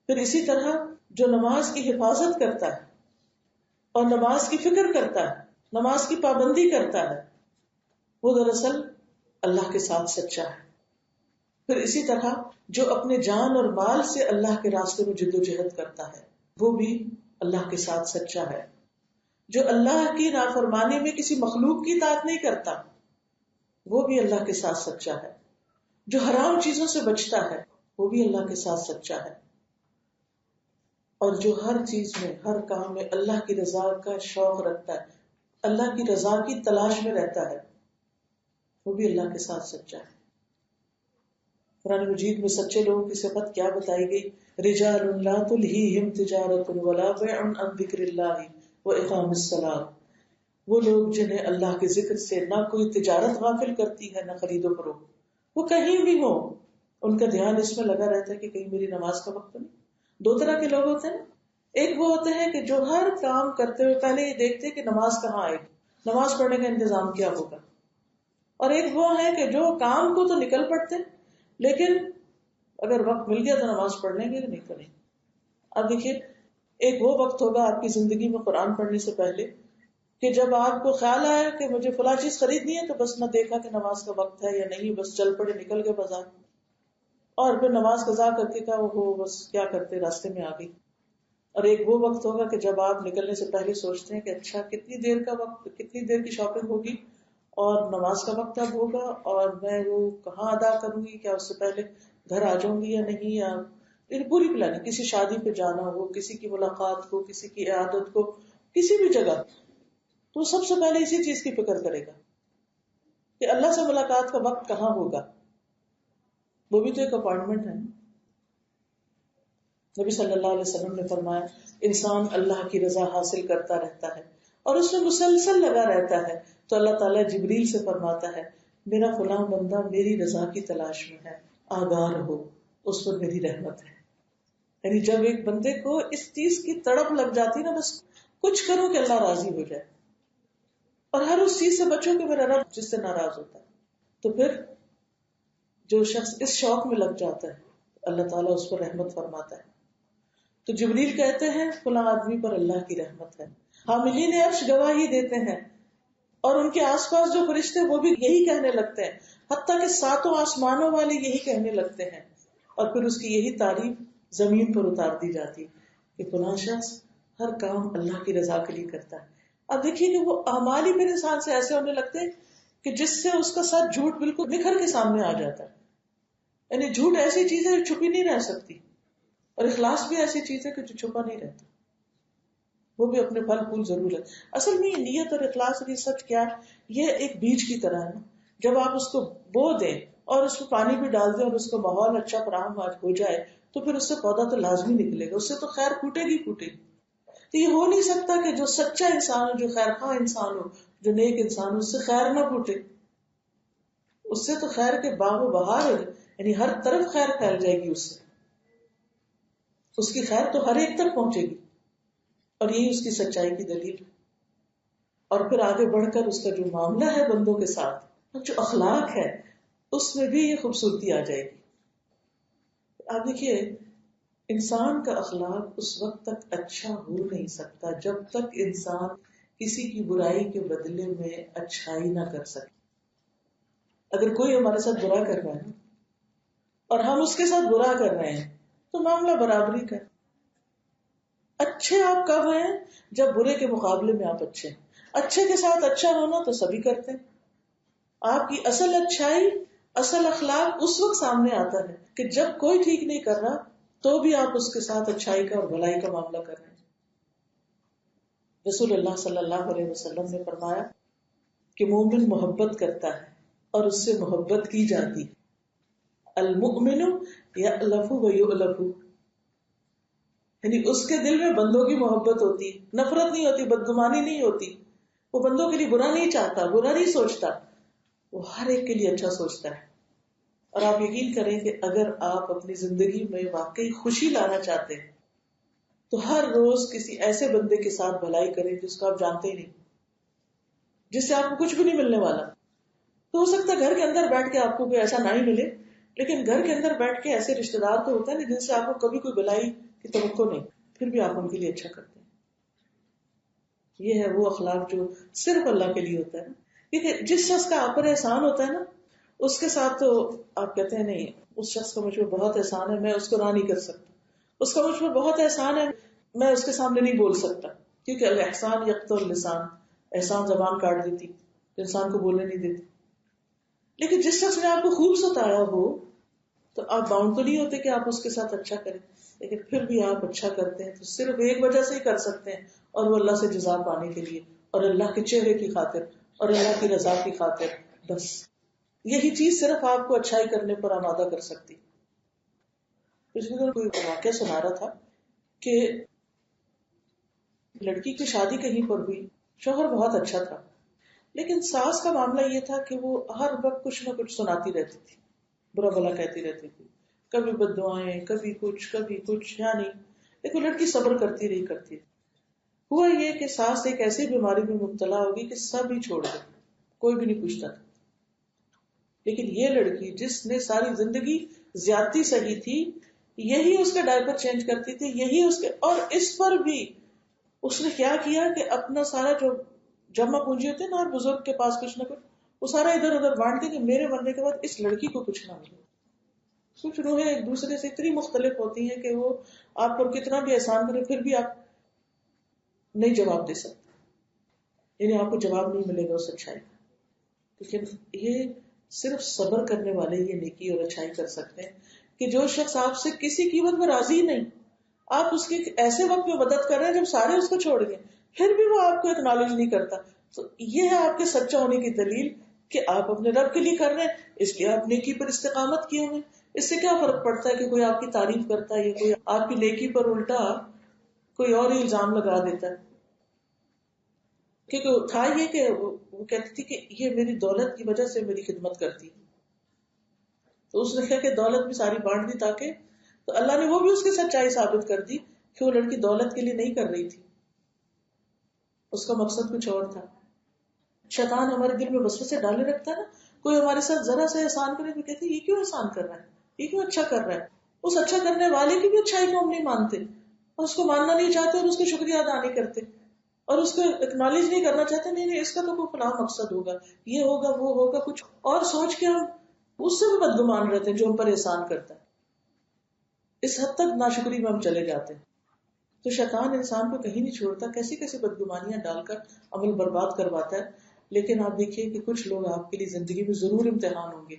پھر اسی طرح جو نماز کی حفاظت کرتا ہے اور نماز کی فکر کرتا ہے, نماز کی پابندی کرتا ہے, وہ دراصل اللہ کے ساتھ سچا ہے. پھر اسی طرح جو اپنے جان اور مال سے اللہ کے راستے میں جدوجہد کرتا ہے وہ بھی اللہ کے ساتھ سچا ہے. جو اللہ کی نافرمانی میں کسی مخلوق کی اطاعت نہیں کرتا وہ بھی اللہ کے ساتھ سچا ہے. جو حرام چیزوں سے بچتا ہے وہ بھی اللہ کے ساتھ سچا ہے. اور جو ہر چیز میں, ہر کام میں اللہ کی رضا کا شوق رکھتا ہے, اللہ کی رضا کی تلاش میں رہتا ہے, وہ بھی اللہ کے ساتھ سچا ہے. قرآن مجید میں سچے لوگوں کی صفت کیا بتائی گئی؟ رجال لا تلہیہم تجارت ولا بیع عن ذکر اللہ واقام الصلاۃ. وہ لوگ جنہیں اللہ کے ذکر سے نہ کوئی تجارت غافل کرتی ہے نہ خرید و فروخت. وہ کہیں بھی ہو ان کا دھیان اس میں لگا رہتا ہے کہ کہیں میری نماز کا وقت نہیں. دو طرح کے لوگ ہوتے ہیں, ایک وہ ہوتے ہیں کہ جو ہر کام کرتے ہوئے پہلے یہ دیکھتے کہ نماز کہاں آئے گی, نماز پڑھنے کا انتظام کیا ہوگا. اور ایک وہ ہے کہ جو کام کو تو نکل پڑتے لیکن اگر وقت مل گیا تو نماز پڑھ لیں گے, نہیں تو نہیں. اب دیکھیے, ایک وہ وقت ہوگا آپ کی زندگی میں قرآن پڑھنے سے پہلے کہ جب آپ کو خیال آیا کہ مجھے فلاں چیز خریدنی ہے تو بس نہ دیکھا کہ نماز کا وقت ہے یا نہیں, بس چل پڑے, نکل گئے بازار, اور پھر نماز قضا کر کے کہا وہ بس کیا کرتے راستے میں آ گئی. اور ایک وہ وقت ہوگا کہ جب آپ نکلنے سے پہلے سوچتے ہیں کہ اچھا کتنی دیر کا وقت, کتنی دیر کی شاپنگ ہوگی اور نماز کا وقت اب ہوگا اور میں وہ کہاں ادا کروں گی, کیا اس سے پہلے گھر آ جاؤں گی یا نہیں, یا پوری پلاننگ, کسی شادی پہ جانا ہو, کسی کی ملاقات کو, کسی کی عیادت کو, کسی بھی جگہ, تو سب سے پہلے اسی چیز کی فکر کرے گا کہ اللہ سے ملاقات کا وقت کہاں ہوگا. وہ بھی تو ایک اپائنٹمنٹ ہے. نبی صلی اللہ علیہ وسلم نے فرمایا انسان اللہ کی رضا حاصل کرتا رہتا ہے اور اس میں مسلسل لگا رہتا ہے تو اللہ تعالیٰ جبریل سے فرماتا ہے میرا فلاں بندہ میری رضا کی تلاش میں ہے, آگاہ رہو, اس پر میری رحمت ہے. یعنی جب ایک بندے کو اس چیز کی تڑپ لگ جاتی نا, بس کچھ کرو کہ اللہ راضی ہو جائے اور ہر اس چیز سے بچو کہ میرا رب جس سے ناراض ہوتا ہے, تو پھر جو شخص اس شوق میں لگ جاتا ہے اللہ تعالیٰ اس پر رحمت فرماتا ہے. تو جبریل کہتے ہیں فلاں آدمی پر اللہ کی رحمت ہے. حاملین عرش گواہی دیتے ہیں اور ان کے آس پاس جو فرشتے وہ بھی یہی کہنے لگتے ہیں, حتیٰ کہ ساتوں آسمانوں والے یہی کہنے لگتے ہیں, اور پھر اس کی یہی تعریف زمین پر اتار دی جاتی کہ فلاں شخص ہر کام اللہ کی رضا کے لیے کرتا ہے. اب دیکھیے کہ وہ اعمال ہی پھر انسان سے ایسے ہونے لگتے ہیں کہ جس سے اس کا سچ جھوٹ بالکل نکھر کے سامنے آ جاتا ہے. یعنی جھوٹ ایسی چیز ہے جو چھپی نہیں رہ سکتی, اور اخلاص بھی ایسی چیز ہے کہ جو چھپا نہیں رہتا, وہ بھی اپنے پھل پھول ضرور ہے. اصل میں نیت اور اخلاص اور یہ سچ کیا ہے, یہ ایک بیج کی طرح ہے. جب آپ اس کو بو دیں اور اس کو پانی بھی ڈال دیں اور اس کو ماحول اچھا فراہم ہو جائے تو پھر اس سے پودا تو لازمی نکلے گا, اس سے تو خیر پھوٹے گی پھوٹے گی. تو یہ ہو نہیں سکتا کہ جو سچا انسان ہو, جو خیر خواہ انسان ہو, جو نیک انسان ہو, اس سے خیر نہ پھوٹے. اس سے تو خیر کے باغ و بہار ہے, یعنی ہر طرف خیر پھیل جائے گی, اس سے اس کی خیر تو ہر ایک تک پہنچے گی, اور یہی اس کی سچائی کی دلیل ہے. اور پھر آگے بڑھ کر اس کا جو معاملہ ہے بندوں کے ساتھ, جو اخلاق ہے, اس میں بھی یہ خوبصورتی آ جائے گی. آپ دیکھیے انسان کا اخلاق اس وقت تک اچھا ہو نہیں سکتا جب تک انسان کسی کی برائی کے بدلے میں اچھائی نہ کر سکے. اگر کوئی ہمارے ساتھ برا کر رہا ہے اور ہم اس کے ساتھ برا کر رہے ہیں تو معاملہ برابری کا. اچھے آپ کب ہیں جب برے کے مقابلے میں آپ اچھے ہیں. اچھے کے ساتھ اچھا ہونا تو سبھی کرتے ہیں. آپ کی اصل اچھائی, اصل اخلاق اس وقت سامنے آتا ہے کہ جب کوئی ٹھیک نہیں کر رہا تو بھی آپ اس کے ساتھ اچھائی کا اور بھلائی کا معاملہ کر رہے ہیں. رسول اللہ صلی اللہ علیہ وسلم نے فرمایا کہ مومن محبت کرتا ہے اور اس سے محبت کی جاتی ہے. المؤمن یألف ویؤلف, یعنی اس کے دل میں بندوں کی محبت ہوتی, نفرت نہیں ہوتی, بدگمانی نہیں ہوتی. وہ بندوں کے لیے برا نہیں چاہتا, برا نہیں سوچتا, وہ ہر ایک کے لیے اچھا سوچتا ہے. اور آپ یقین کریں کہ اگر آپ اپنی زندگی میں واقعی خوشی لانا چاہتے ہیں تو ہر روز کسی ایسے بندے کے ساتھ بھلائی کریں جس کو آپ جانتے ہی نہیں, جس سے آپ کو کچھ بھی نہیں ملنے والا. تو ہو سکتا ہے گھر کے اندر بیٹھ کے آپ کو کوئی ایسا نہ ہی ملے, لیکن گھر کے اندر بیٹھ کے ایسے رشتے دار تو ہوتے ہیں جن سے آپ کو کبھی کوئی بھلائی کی توقع نہیں، پھر بھی آپ ان کے لیے اچھا کرتے ہیں. یہ ہے وہ اخلاق جو صرف اللہ کے لیے ہوتا ہے نا. کیونکہ جس شخص کا آپ پر احسان ہوتا ہے نا، اس کے ساتھ تو آپ کہتے ہیں نہیں اس شخص کا مجھ پر بہت احسان ہے، میں اس کو نہ نہیں کر سکتا، اس کا مجھ پر بہت احسان ہے، میں اس کے سامنے نہیں بول سکتا. کیونکہ الاحسان یقطع اللسان، احسان زبان کاٹ دیتی، انسان کو بولنے نہیں دیتی. لیکن جس شخص نے آپ کو خوب ستایا ہو تو آپ باؤنڈ تو نہیں ہوتے کہ آپ اس کے ساتھ اچھا کریں، لیکن پھر بھی آپ اچھا کرتے ہیں تو صرف ایک وجہ سے ہی کر سکتے ہیں، اور وہ اللہ سے جزا پانے کے لیے، اور اللہ کے چہرے کی خاطر، اور اللہ کی رضا کی خاطر. بس یہی چیز صرف آپ کو اچھائی کرنے پر آمادہ کر سکتی. پچھلے دن کوئی واقعہ سنا رہا تھا کہ لڑکی کی شادی کہیں پر ہوئی، شوہر بہت اچھا تھا، لیکن ساس کا معاملہ یہ تھا کہ وہ ہر وقت کچھ نہ کچھ سناتی رہتی تھی، برا بھلا کہتی رہتی تھی، کبھی بد دعائیں، کبھی کچھ یعنی. دیکھو لڑکی صبر کرتی رہی. ہوا یہ کہ ساس ایک ایسی بیماری میں مبتلا ہوگی کہ سب ہی چھوڑ گئے، کوئی بھی نہیں پوچھتا تھا. لیکن یہ لڑکی جس نے ساری زندگی زیادتی سہی تھی، یہی اس کا ڈائپر چینج کرتی تھی، یہی اس کے، اور اس پر بھی اس نے کیا کیا کہ اپنا سارا جو جمع پونجی ہوتے ہیں نا، اور بزرگ کے پاس کچھ نہ کچھ، وہ سارا ادھر ادھر بانٹ دے کہ میرے مرنے کے بعد اس لڑکی کو کچھ نہ ملے. کچھ روحیں ایک دوسرے سے اتنی مختلف ہوتی ہیں کہ وہ آپ پر کتنا بھی احسان کرے پھر بھی آپ نہیں جواب دے سکتے، یعنی آپ کو جواب نہیں ملے گا اس اچھائی کا. لیکن یہ صرف صبر کرنے والے یہ نیکی اور اچھائی کر سکتے ہیں کہ جو شخص آپ سے کسی قیمت میں راضی نہیں، آپ اس کی ایسے وقت میں مدد کر رہے ہیں جب سارے اس کو چھوڑ گئے، پھر بھی وہ آپ کو اکنالج نہیں کرتا، تو یہ ہے آپ کے سچا ہونے کی دلیل کہ آپ اپنے رب کے لیے کر رہے ہیں، اس لیے آپ نیکی پر استقامت کیے ہوئے. اس سے کیا فرق پڑتا ہے کہ کوئی آپ کی تعریف کرتا ہے یا کوئی آپ کی نیکی پر الٹا کوئی اور الزام لگا دیتا ہے. کیونکہ تھا یہ کہ وہ کہتی تھی کہ یہ میری دولت کی وجہ سے میری خدمت کرتی، تو اس نے کہا کہ دولت بھی ساری بانٹ دی تاکہ، تو اللہ نے وہ بھی اس کی سچائی ثابت کر دی کہ وہ لڑکی دولت کے لیے نہیں کر رہی تھی، اس کا مقصد کچھ اور تھا. شیطان ہمارے دل میں وسوسے ڈالے رکھتا ہے نا، کوئی ہمارے ساتھ ذرا سا احسان کرے تو کہتے ہیں یہ کیوں احسان کر رہا ہے، یہ کیوں اچھا کر رہا ہے. اس اچھا کرنے والے کی بھی اچھائی کو ہم نہیں مانتے، اور اس کو ماننا نہیں چاہتے، اور اس کو شکریہ ادا نہیں کرتے، اور اس کو اکنالج نہیں کرنا چاہتے. نہیں اس کا تو کوئی فلاں مقصد ہوگا، یہ ہوگا وہ ہوگا، کچھ اور سوچ کے ہم اس سے بھی بدگمان رہتے ہیں جو ہم پر احسان کرتا ہے. اس حد تک ناشکری میں ہم چلے جاتے ہیں. تو شیطان انسان کو کہیں نہیں چھوڑتا، کیسی کیسی بدگمانیاں ڈال کر عمل برباد کرواتا ہے. لیکن آپ دیکھیے کہ کچھ لوگ آپ کے لیے زندگی میں ضرور امتحان ہوں گے.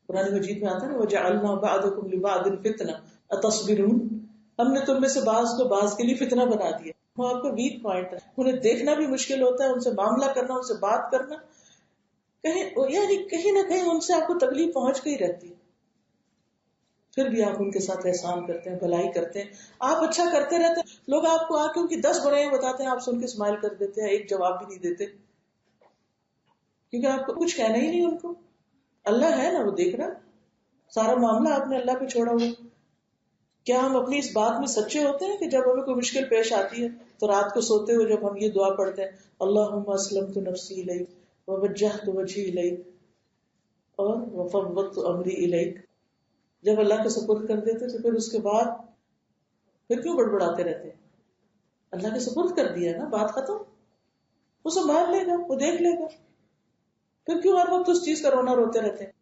قرآن مجید میں آتا ہے وَجَعَلْنَا بَعْضَكُمْ لِبَعْضٍ فِتْنَةً أَتَصْبِرُونَ، ہم نے تم میں سے بعض کو بعض کے لیے فتنہ بنا دیا. وہ آپ کا ویک پوائنٹ ہے، انہیں دیکھنا بھی مشکل ہوتا ہے، ان سے معاملہ کرنا، ان سے بات کرنا، کہیں نہ کہیں ان سے آپ کو تکلیف پہنچ گئی رہتی، پھر بھی آپ ان کے ساتھ احسان کرتے ہیں، بھلائی کرتے ہیں، آپ اچھا کرتے رہتے ہیں. لوگ آپ کو آ کے ان کی 10 برائیاں بتاتے ہیں، آپ سن کے اسمائل کر دیتے ہیں، ایک جواب بھی نہیں دیتے، کیونکہ آپ کو کچھ کہنا ہی نہیں ان کو. اللہ ہے نا، وہ دیکھ رہا، سارا معاملہ آپ نے اللہ پہ چھوڑا ہوا. کیا ہم اپنی اس بات میں سچے ہوتے ہیں کہ جب ہمیں کوئی مشکل پیش آتی ہے تو رات کو سوتے ہوئے جب ہم یہ دعا پڑھتے ہیں اللہم اسلمت نفسی الیک ووجہت وجہی الیک اور وفوضت امری الیک، جب اللہ کے سپرد کر دیتے تو پھر اس کے بعد پھر کیوں بڑبڑاتے رہتے ہیں؟ اللہ کے سپرد کر دیا نا، بات ختم، وہ سنبھال لے گا، وہ دیکھ لے گا. پھر کیوں ہر وقت اس چیز کا رونا روتے رہتے ہیں؟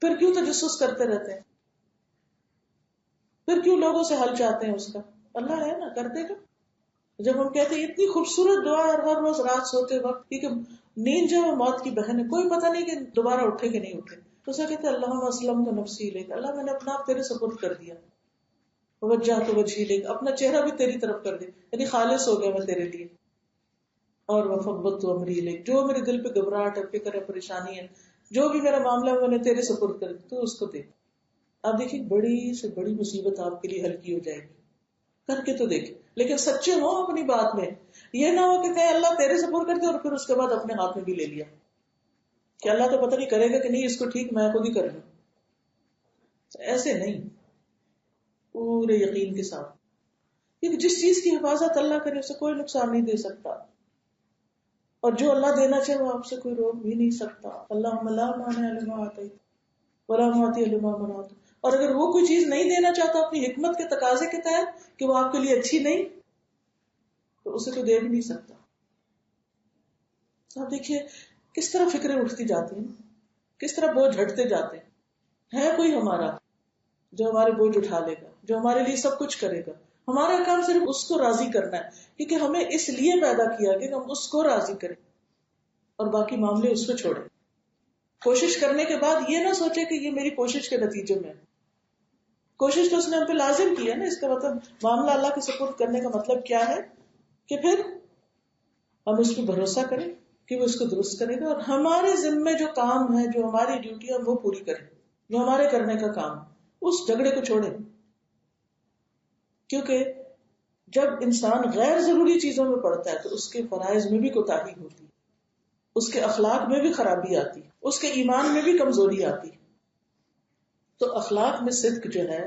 پھر کیوں تجسس کرتے رہتے ہیں؟ پھر کیوں لوگوں سے حل چاہتے ہیں اس کا؟ اللہ ہے نا، کر دے گا. جب ہم کہتے ہیں اتنی خوبصورت دعا ہر روز رات سوتے وقت، کیونکہ نیند جو ہے موت کی بہن ہے، کوئی پتہ نہیں کہ دوبارہ اٹھے کہ نہیں اٹھے، تو اسے کہتے ہیں اللہم اسلمت نفسی الیک، اللہ میں نے اپنا آپ تیرے سپرد کر دیا، وجہت وجہی الیک، اپنا چہرہ بھی تیری طرف کر دیا، یعنی خالص ہو گیا میں تیرے لیے، اور وفوضت امری الیک، جو میرے دل پہ گھبراہٹ ہے، فکر ہے، پریشانی ہے، جو بھی میرا معاملہ ہے میں نے تیرے سپرد کر دیا، تو اس کو دے. آپ دیکھیں بڑی سے بڑی مصیبت آپ کے لیے ہلکی ہو جائے گی، کر کے تو دیکھیں. لیکن سچے ہو اپنی بات میں، یہ نہ ہو کہ کہیں اللہ تیرے سپرد کر دے اور پھر اس کے بعد اپنے ہاتھ میں بھی لے لیا کہ اللہ تو پتہ نہیں کرے گا کہ نہیں، اس کو ٹھیک میں خود ہی کر لوں. ایسے نہیں، پورے یقین کے ساتھ، کیونکہ جس چیز کی حفاظت اللہ کرے اسے کوئی نقصان نہیں دے سکتا، اور جو اللہ دینا چاہے وہ آپ سے کوئی روک بھی نہیں سکتا. اللہم لا مانع لما اعطیت ولا معطی لما منعت اور اگر وہ کوئی چیز نہیں دینا چاہتا اپنی حکمت کے تقاضے کے تحت کہ وہ آپ کے لیے اچھی نہیں، تو اسے تو دے بھی نہیں سکتا. تو آپ دیکھیے کس طرح فکریں اٹھتی جاتی ہیں، کس طرح بوجھ ہٹتے جاتے ہیں. ہے کوئی ہمارا جو ہمارے بوجھ اٹھا لے گا، جو ہمارے لیے سب کچھ کرے گا؟ ہمارا کام صرف اس کو راضی کرنا ہے، کیونکہ ہمیں اس لیے پیدا کیا کہ ہم اس کو راضی کریں اور باقی معاملے اس پہ چھوڑیں. کوشش کرنے کے بعد یہ نہ سوچے کہ یہ میری کوشش کے نتیجے میں ہے. کوشش تو اس نے ہم پہ لازم کی ہے نا. اس کا مطلب معاملہ اللہ کے سپرد کرنے کا مطلب کیا ہے کہ پھر ہم اس پہ بھروسہ کریں کہ وہ اس کو درست کرے گا، اور ہمارے ذمے جو کام ہے، جو ہماری ڈیوٹی ہے، وہ پوری کریں. جو ہمارے کرنے کا کام، اس جھگڑے کو چھوڑیں. کیونکہ جب انسان غیر ضروری چیزوں میں پڑتا ہے تو اس کے فرائض میں بھی کوتاہی ہوتی ہے، اس کے اخلاق میں بھی خرابی آتی، اس کے ایمان میں بھی کمزوری آتی. تو اخلاق میں صدق جو ہے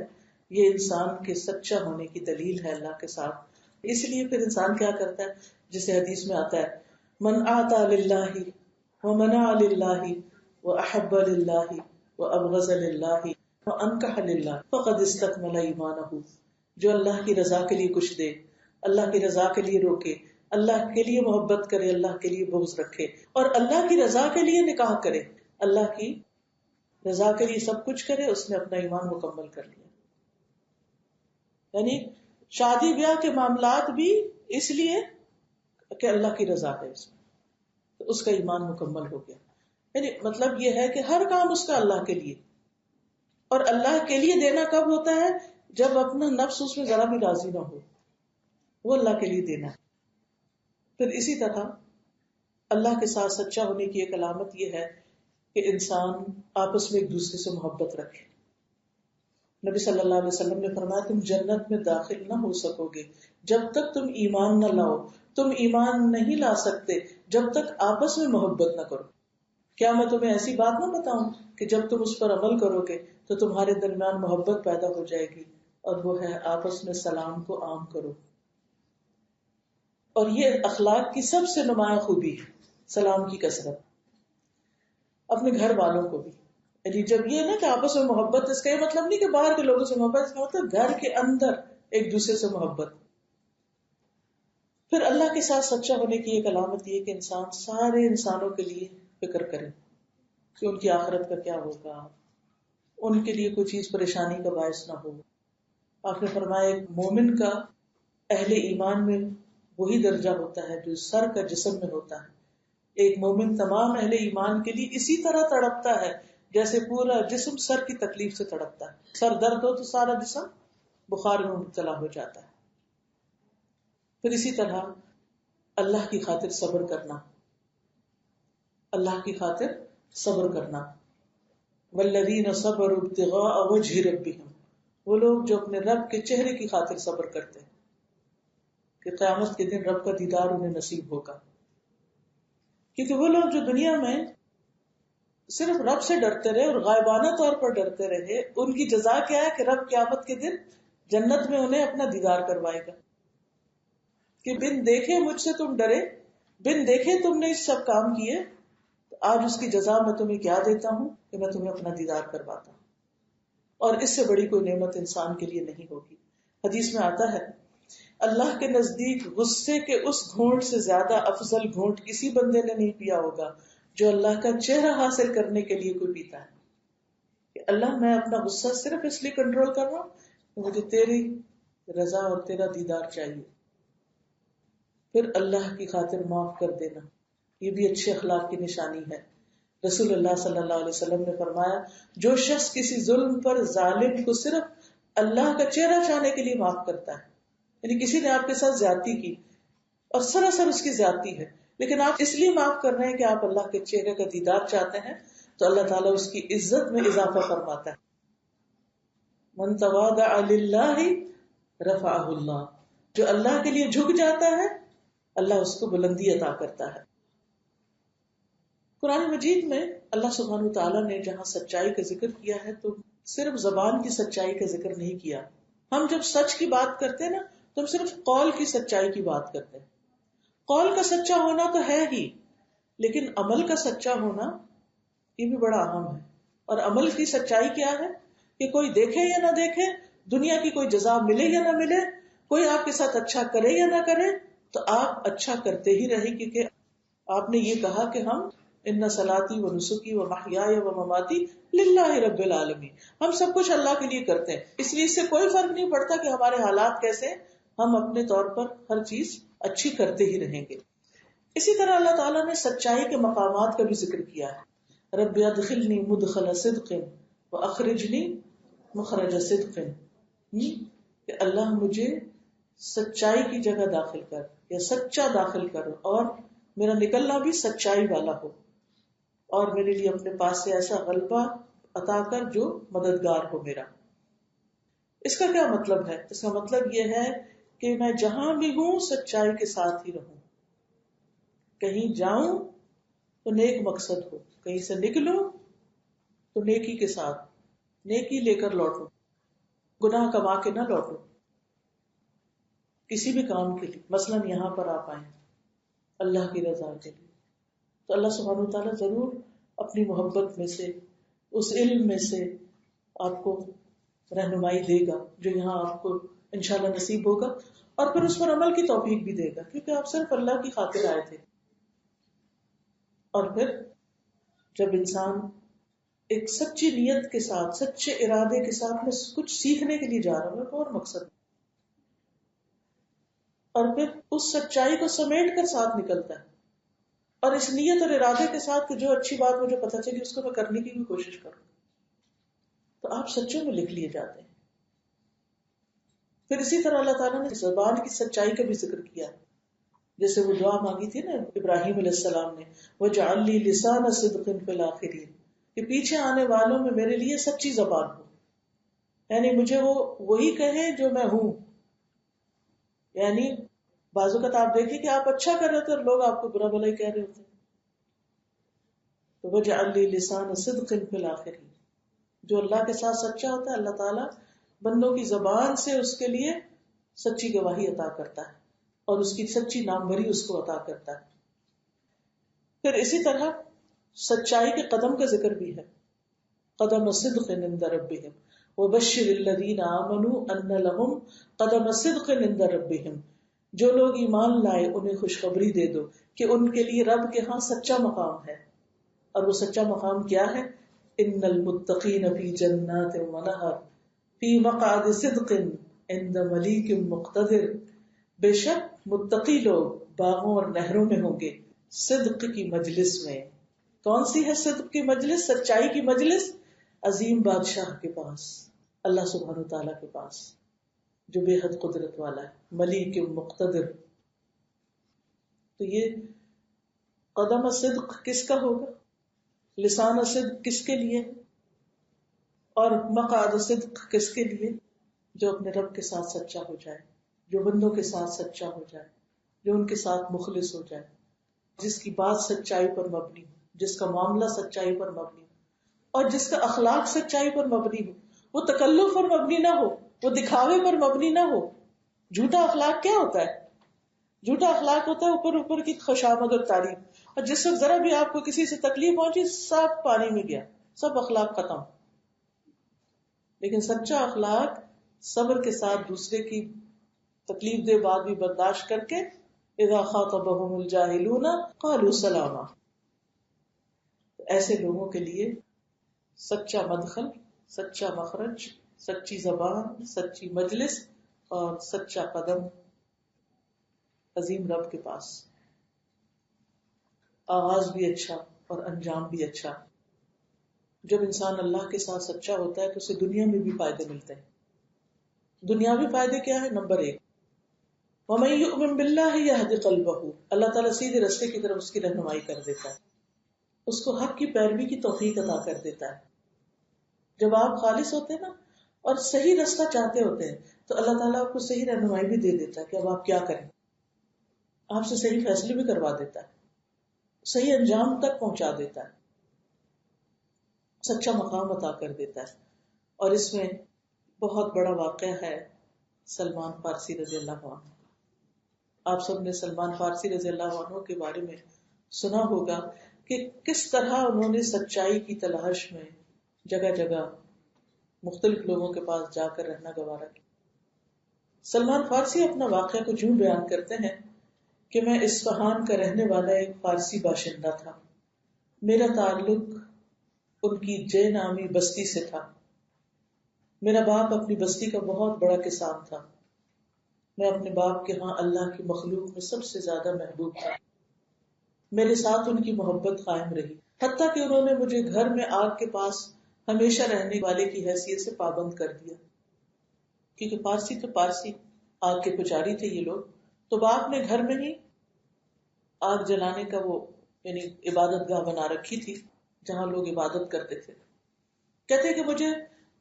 یہ انسان کے سچا ہونے کی دلیل ہے اللہ کے ساتھ. اس لیے پھر انسان کیا کرتا ہے، جسے حدیث میں آتا ہے من آتا للہ ومنع للہ واحب للہ وابغض للہ وانکح للہ فقد استکمل ایمانہ. جو اللہ کی رضا کے لیے کچھ دے، اللہ کی رضا کے لیے روکے، اللہ کے لیے محبت کرے، اللہ کے لیے بغض رکھے، اور اللہ کی رضا کے لیے نکاح کرے، اللہ کی رضا کے لیے سب کچھ کرے، اس نے اپنا ایمان مکمل کر لیا. یعنی شادی بیاہ کے معاملات بھی اس لیے کہ اللہ کی رضا ہے اس میں، تو اس کا ایمان مکمل ہو گیا. یعنی مطلب یہ ہے کہ ہر کام اس کا اللہ کے لیے، اور اللہ کے لیے دینا کب ہوتا ہے؟ جب اپنا نفس اس میں ذرا بھی راضی نہ ہو، وہ اللہ کے لیے دینا ہے. پھر اسی طرح اللہ کے ساتھ سچا ہونے کی ایک علامت یہ ہے کہ انسان آپس میں ایک دوسرے سے محبت رکھے. نبی صلی اللہ علیہ وسلم نے فرمایا تم جنت میں داخل نہ ہو سکو گے جب تک تم ایمان نہ لاؤ. تم ایمان نہیں لا سکتے جب تک آپس میں محبت نہ کرو. کیا میں تمہیں ایسی بات نہ بتاؤں کہ جب تم اس پر عمل کرو گے تو تمہارے درمیان محبت پیدا ہو جائے گی، اور وہ ہے آپس میں سلام کو عام کرو. اور یہ اخلاق کی سب سے نمایاں خوبی ہے، سلام کی کثرت. اپنے گھر والوں کو بھی، یعنی جب یہ نا کہ آپس میں محبت، اس کا یہ مطلب نہیں کہ باہر کے لوگوں سے محبت، اس کا مطلب گھر کے اندر ایک دوسرے سے محبت. پھر اللہ کے ساتھ سچا ہونے کی ایک علامت یہ کہ انسان سارے انسانوں کے لیے فکر کرے کہ ان کی آخرت کا کیا ہوگا، ان کے لیے کوئی چیز پریشانی کا باعث نہ ہو. آپ نے فرمایا ایک مومن کا اہل ایمان میں وہی درجہ ہوتا ہے جو سر کا جسم میں ہوتا ہے. ایک مومن تمام اہل ایمان کے لیے اسی طرح تڑپتا ہے جیسے پورا جسم سر کی تکلیف سے تڑپتا ہے. سر درد ہو تو سارا جسم بخار میں مبتلا ہو جاتا ہے. پھر اسی طرح اللہ کی خاطر صبر کرنا، اللہ کی خاطر صبر کرنا. والذین صبروا ابتغاء وجہ ربہم، وہ لوگ جو اپنے رب کے چہرے کی خاطر صبر کرتے ہیں کہ قیامت کے دن رب کا دیدار انہیں نصیب ہوگا. کیونکہ وہ لوگ جو دنیا میں صرف رب سے ڈرتے رہے اور غائبانہ طور پر ڈرتے رہے، ان کی جزا کیا ہے کہ رب قیامت کے دن جنت میں انہیں اپنا دیدار کروائے گا. کہ بن دیکھے مجھ سے تم ڈرے، بن دیکھے تم نے اس سب کام کیے، تو آج اس کی جزا میں تمہیں کیا دیتا ہوں کہ میں تمہیں اپنا دیدار کرواتا ہوں. اور اس سے بڑی کوئی نعمت انسان کے لیے نہیں ہوگی. حدیث میں آتا ہے اللہ کے نزدیک غصے کے اس گھونٹ سے زیادہ افضل گھونٹ کسی بندے نے نہیں پیا ہوگا جو اللہ کا چہرہ حاصل کرنے کے لیے کوئی پیتا ہے. کہ اللہ میں اپنا غصہ صرف اس لیے کنٹرول کر رہا ہوں کہ مجھے تیری رضا اور تیرا دیدار چاہیے. پھر اللہ کی خاطر معاف کر دینا، یہ بھی اچھے اخلاق کی نشانی ہے. رسول اللہ صلی اللہ علیہ وسلم نے فرمایا جو شخص کسی ظلم پر ظالم کو صرف اللہ کا چہرہ چاہنے کے لیے معاف کرتا ہے، یعنی کسی نے آپ کے ساتھ زیادتی کی اور سراسر اس کی زیادتی ہے، لیکن آپ اس لیے معاف کر رہے ہیں کہ آپ اللہ کے چہرے کا دیدار چاہتے ہیں، تو اللہ تعالیٰ اس کی عزت میں اضافہ فرماتا ہے. من تواضع للہ رفعہ اللہ، جو اللہ کے لیے جھک جاتا ہے اللہ اس کو بلندی عطا کرتا ہے. قرآن مجید میں اللہ سبحانہ وتعالیٰ نے جہاں سچائی کا ذکر کیا ہے تو صرف زبان کی سچائی کا ذکر نہیں کیا. ہم جب سچ کی بات کرتے ہیں نا تو ہم صرف قول کی سچائی کی بات کرتے ہیں. قول کا سچا ہونا تو ہے ہی، لیکن عمل کا سچا ہونا یہ بھی بڑا اہم ہے. اور عمل کی سچائی کیا ہے کہ کوئی دیکھے یا نہ دیکھے، دنیا کی کوئی جزا ملے یا نہ ملے، کوئی آپ کے ساتھ اچھا کرے یا نہ کرے، تو آپ اچھا کرتے ہی رہیں، کیونکہ آپ نے یہ کہا کہ ہم ان صلاتی و نسکی و محیای و مماتی للہ رب العالمین، ہم سب کچھ اللہ کے لیے کرتے ہیں، اس لیے اس سے کوئی فرق نہیں پڑتا کہ ہمارے حالات کیسے، ہم اپنے طور پر ہر چیز اچھی کرتے ہی رہیں گے۔ اسی طرح اللہ تعالیٰ نے سچائی کے مقامات کا بھی ذکر کیا ہے، رب ادخلنی مدخل صدق واخرجنی مخرج صدق، کہ اللہ مجھے سچائی کی جگہ داخل کر یا سچا داخل کر، اور میرا نکلنا بھی سچائی والا ہو، اور میرے لیے اپنے پاس سے ایسا غلبہ عطا کر جو مددگار ہو میرا۔ اس کا کیا مطلب ہے؟ اس کا مطلب یہ ہے کہ میں جہاں بھی ہوں سچائی کے ساتھ ہی رہوں، کہیں جاؤں تو نیک مقصد ہو، کہیں سے نکلوں تو نیکی کے ساتھ، نیکی لے کر لوٹوں، گناہ کما کے نہ لوٹوں کسی بھی کام کے لیے۔ مثلاً یہاں پر آپ آئیں اللہ کی رضا کے لیے، تو اللہ سبحانہ وتعالیٰ ضرور اپنی محبت میں سے، اس علم میں سے آپ کو رہنمائی دے گا جو یہاں آپ کو انشاءاللہ نصیب ہوگا، اور پھر اس پر عمل کی توفیق بھی دے گا، کیونکہ آپ صرف اللہ کی خاطر آئے تھے۔ اور پھر جب انسان ایک سچی نیت کے ساتھ، سچے ارادے کے ساتھ میں کچھ سیکھنے کے لیے جا رہا ہوں، اور مقصد، اور پھر اس سچائی کو سمیٹ کر ساتھ نکلتا ہے، اور اس نیت اور ارادے کے ساتھ کہ جو اچھی بات مجھے پتہ چلی اس کو میں کرنے کی بھی کوشش کروں، تو آپ سچوں میں لکھ لیے جاتے ہیں۔ پھر اسی طرح اللہ تعالیٰ نے زبان کی سچائی کا بھی ذکر کیا، جیسے وہ دعا مانگی تھی نا ابراہیم علیہ السلام نے، وَاجْعَلْ لِي لِسَانَ صِدْقٍ فِي الْآخِرِينَ، کہ پیچھے آنے والوں میں میرے لیے سچی زبان ہو، یعنی مجھے وہ وہی کہیں جو میں ہوں۔ یعنی بعض اوقات آپ دیکھیں کہ آپ اچھا کر رہے تھے اور لوگ آپ کو برا بھلا ہی کہہ رہے ہوتے ہیں، تو وَاجْعَلْ لِي لِسَانَ صِدْقٍ فِي الْآخِرِينَ، جو اللہ کے ساتھ سچا ہوتا ہے اللہ تعالیٰ بندوں کی زبان سے اس کے لیے سچی گواہی عطا کرتا ہے، اور اس کی سچی ناموری اس کو عطا کرتا ہے۔ پھر اسی طرح سچائی کے قدم کا ذکر بھی ہے، قدم صدق عند ربهم وبشر الذین آمنوا ان لهم قدم صدق عند ربهم، جو لوگ ایمان لائے انہیں خوشخبری دے دو کہ ان کے لیے رب کے ہاں سچا مقام ہے، اور وہ سچا مقام کیا ہے؟ ان المتقین فی جنات ونہر فی مقعد صدق عند ملیک مقتدر، بے شک متقی لوگ باغوں اور نہروں میں ہوں گے صدق کی مجلس میں۔ کون سی ہے صدق کی مجلس؟ سچائی کی مجلس، عظیم بادشاہ کے پاس، اللہ سبحانہ تعالیٰ کے پاس جو بے حد قدرت والا ہے، ملیک مقتدر۔ تو یہ قدم صدق کس کا ہوگا؟ لسان صدق کس کے لیے، اور مقعد صدق کس کے لیے؟ جو اپنے رب کے ساتھ سچا ہو جائے، جو بندوں کے ساتھ سچا ہو جائے، جو ان کے ساتھ مخلص ہو جائے، جس کی بات سچائی پر مبنی ہو، جس کا معاملہ سچائی پر مبنی ہو، اور جس کا اخلاق سچائی پر مبنی ہو، وہ تکلف پر مبنی نہ ہو، وہ دکھاوے پر مبنی نہ ہو۔ جھوٹا اخلاق کیا ہوتا ہے؟ جھوٹا اخلاق ہوتا ہے اوپر اوپر کی خوشامد اور تعریف، اور جس وقت ذرا بھی آپ کو کسی سے تکلیف پہنچی سب پانی میں گیا، سب اخلاق ختم۔ لیکن سچا اخلاق صبر کے ساتھ دوسرے کی تکلیف دے بات بھی برداشت کر کے، اذا خاطبهم الجاہلون قالوا سلاما، ایسے لوگوں کے لیے سچا مدخل، سچا مخرج، سچی زبان، سچی مجلس اور سچا قدم عظیم رب کے پاس، آغاز بھی اچھا اور انجام بھی اچھا۔ جب انسان اللہ کے ساتھ سچا ہوتا ہے تو اسے دنیا میں بھی فائدے ملتے ہیں۔ دنیاوی فائدے کیا ہے؟ نمبر 1، وَمَن يُؤْمِن بِاللَّهِ يَهْدِ قَلْبَهُ، اللہ تعالیٰ سیدھے راستے کی طرف اس کی رہنمائی کر دیتا ہے، اس کو حق کی پیروی کی توفیق عطا کر دیتا ہے۔ جب آپ خالص ہوتے ہیں نا اور صحیح راستہ چاہتے ہوتے ہیں تو اللہ تعالیٰ آپ کو صحیح رہنمائی بھی دے دیتا ہے کہ اب آپ کیا کریں، آپ سے صحیح فیصلے بھی کروا دیتا ہے، صحیح انجام تک پہنچا دیتا ہے، سچا مقام عطا کر دیتا ہے۔ اور اس میں بہت بڑا واقعہ ہے سلمان فارسی رضی اللہ عنہ۔ آپ سب نے سلمان فارسی رضی اللہ عنہ کے بارے میں سنا ہوگا کہ کس طرح انہوں نے سچائی کی تلاش میں جگہ جگہ مختلف لوگوں کے پاس جا کر رہنا گوارا کیا۔ سلمان فارسی اپنا واقعہ کو یوں بیان کرتے ہیں کہ میں اصفہان کا رہنے والا ایک فارسی باشندہ تھا۔ میرا تعلق ان کی جے نامی بستی سے تھا۔ میرا باپ اپنی بستی کا بہت بڑا کسان تھا۔ میں اپنے باپ کے ہاں اللہ کی مخلوق میں سب سے زیادہ محبوب تھا۔ میرے ساتھ ان کی محبت قائم رہی، حتیٰ کہ انہوں نے مجھے گھر میں آگ کے پاس ہمیشہ رہنے والے کی حیثیت سے پابند کر دیا، کیونکہ پارسی تو پارسی آگ کے پجاری تھے یہ لوگ، تو باپ نے گھر میں ہی آگ جلانے کا وہ یعنی عبادت گاہ بنا رکھی تھی جہاں لوگ عبادت کرتے تھے۔ کہتے کہ مجھے